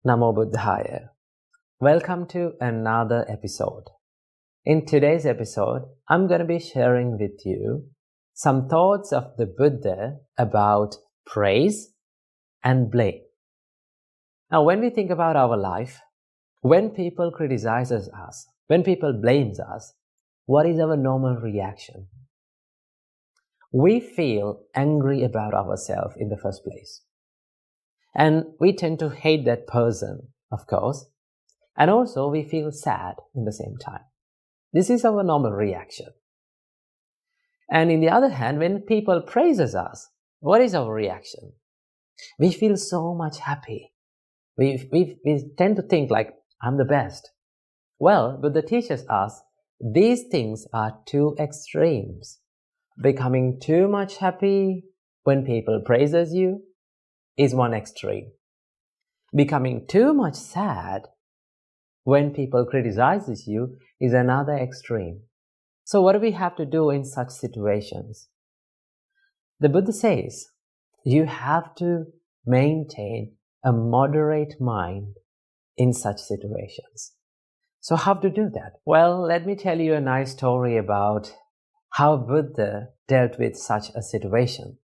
Namo Buddhaya. Welcome to another episode. In today's episode, I'm going to be sharing with you some thoughts of the Buddha about praise and blame. Now, when we think about our life, when people criticize us, when people blame us, what is our normal reaction? We feel angry about ourselves in the first place. And we tend to hate that person, of course. And also we feel sad in the same time. This is our normal reaction. And in the other hand, when people praises us, what is our reaction? We feel so much happy. We tend to think like, I'm the best. Well, Buddha teaches us these things are two extremes. Becoming too much happy when people praises you is one extreme. Becoming too much sad when people criticizes you is another extreme. So what do we have to do in such situations? The Buddha says you have to maintain a moderate mind in such situations. So how to do that? Well, let me tell you a nice story about how Buddha dealt with such a situation.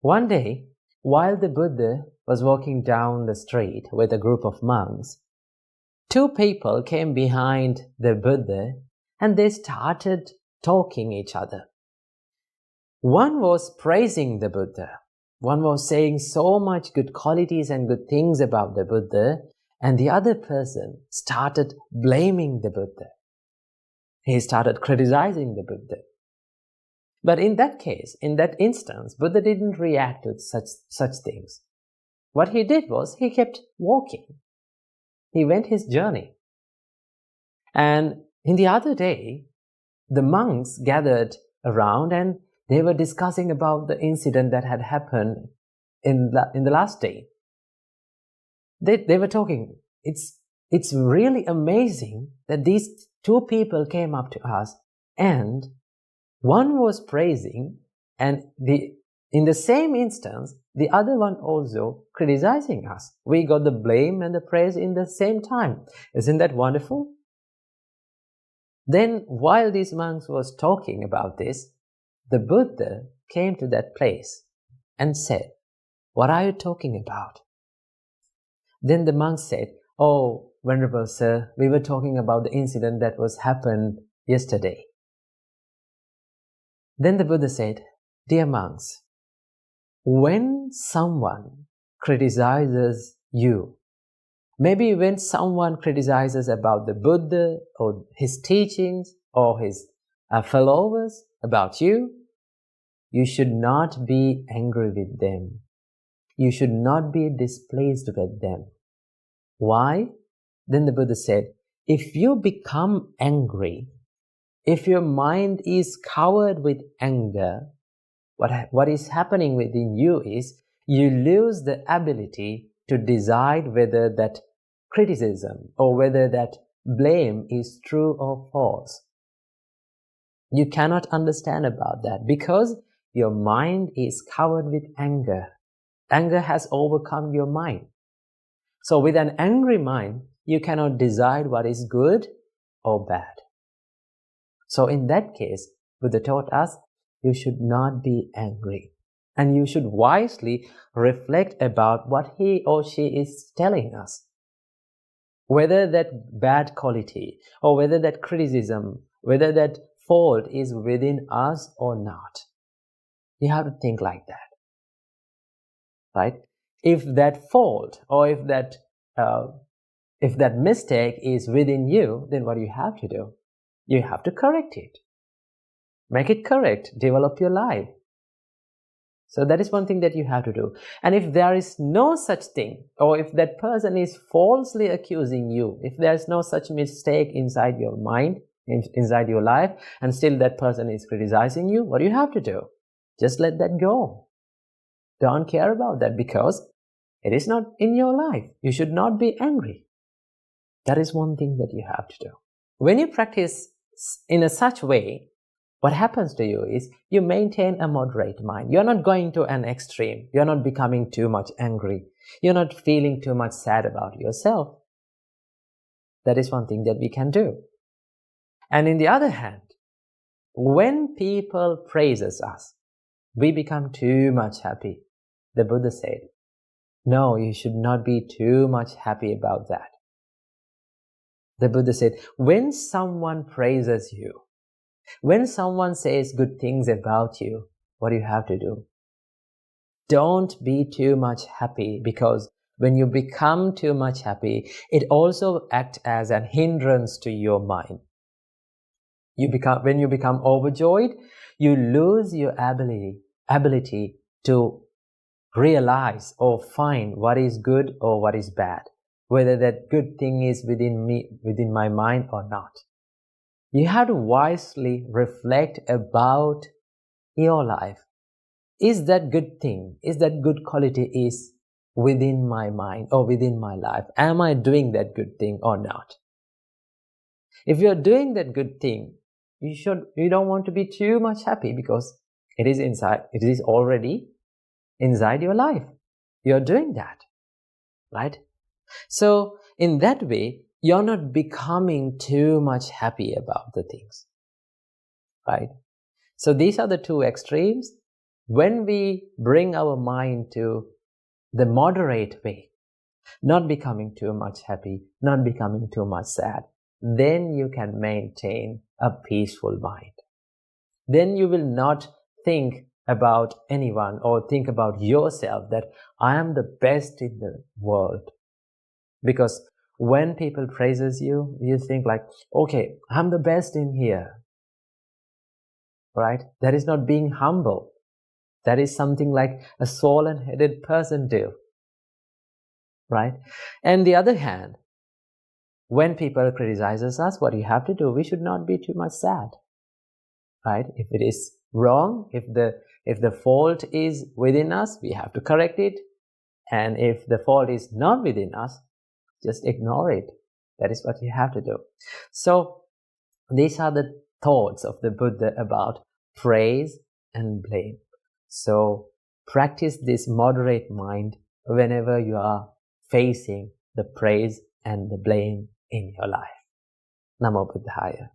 One day, while the Buddha was walking down the street with a group of monks, two people came behind the Buddha and they started talking each other. One was praising the Buddha. One was saying so much good qualities and good things about the Buddha, and the other person started blaming the Buddha. He started criticizing the Buddha. But in that case, in that instance, Buddha didn't react to such things. What he did was he kept walking. He went his journey. And in the other day, the monks gathered around and they were discussing about the incident that had happened in the last day. They were talking, it's really amazing that these two people came up to us and one was praising and in the same instance, the other one also criticizing us. We got the blame and the praise in the same time. Isn't that wonderful? Then while these monks was talking about this, the Buddha came to that place and said, "What are you talking about?" Then the monks said, "Oh, Venerable Sir, we were talking about the incident that was happened yesterday." Then the Buddha said, "Dear monks, when someone criticizes you, maybe when someone criticizes about the Buddha or his teachings or his followers about you, you should not be angry with them. You should not be displeased with them. Why?" Then the Buddha said, if you become angry, if your mind is covered with anger, what is happening within you is you lose the ability to decide whether that criticism or whether that blame is true or false. You cannot understand about that because your mind is covered with anger. Anger has overcome your mind. So with an angry mind, you cannot decide what is good or bad. So in that case, Buddha taught us you should not be angry. And you should wisely reflect about what he or she is telling us. Whether that bad quality or whether that criticism, whether that fault is within us or not. You have to think like that. Right? If that fault or if that mistake is within you, then what do you have to do? You have to correct it. Make it correct. Develop your life. So that is one thing that you have to do. And if there is no such thing, or if that person is falsely accusing you, if there is no such mistake inside your mind, inside your life, and still that person is criticizing you, what do you have to do? Just let that go. Don't care about that because it is not in your life. You should not be angry. That is one thing that you have to do. When you practice in a such way, what happens to you is you maintain a moderate mind. You're not going to an extreme. You're not becoming too much angry. You're not feeling too much sad about yourself. That is one thing that we can do. And in the other hand, when people praises us, we become too much happy. The Buddha said, no, you should not be too much happy about that. The Buddha said, when someone praises you, when someone says good things about you, what do you have to do? Don't be too much happy, because when you become too much happy, it also acts as a hindrance to your mind. When you become overjoyed, you lose your ability to realize or find what is good or what is bad, whether that good thing is within my mind or not. You have to wisely reflect about your life. Is that good thing, is that good quality is within my mind or within my life? Am I doing that good thing or not? If you're doing that good thing, you don't want to be too much happy, because it is already inside your life. You're doing that, right? So in that way, you're not becoming too much happy about the things, right? So these are the two extremes. When we bring our mind to the moderate way, not becoming too much happy, not becoming too much sad, then you can maintain a peaceful mind. Then you will not think about anyone or think about yourself that I am the best in the world. Because when people praises you, you think like, okay, I'm the best in here, right? That is not being humble. That is something like a swollen-headed person do, right? And the other hand, when people criticizes us, what you have to do, we should not be too much sad, right? If it is wrong, if the fault is within us, we have to correct it. And if the fault is not within us, just ignore it. That is what you have to do. So these are the thoughts of the Buddha about praise and blame. So practice this moderate mind whenever you are facing the praise and the blame in your life. Namo Buddhaya.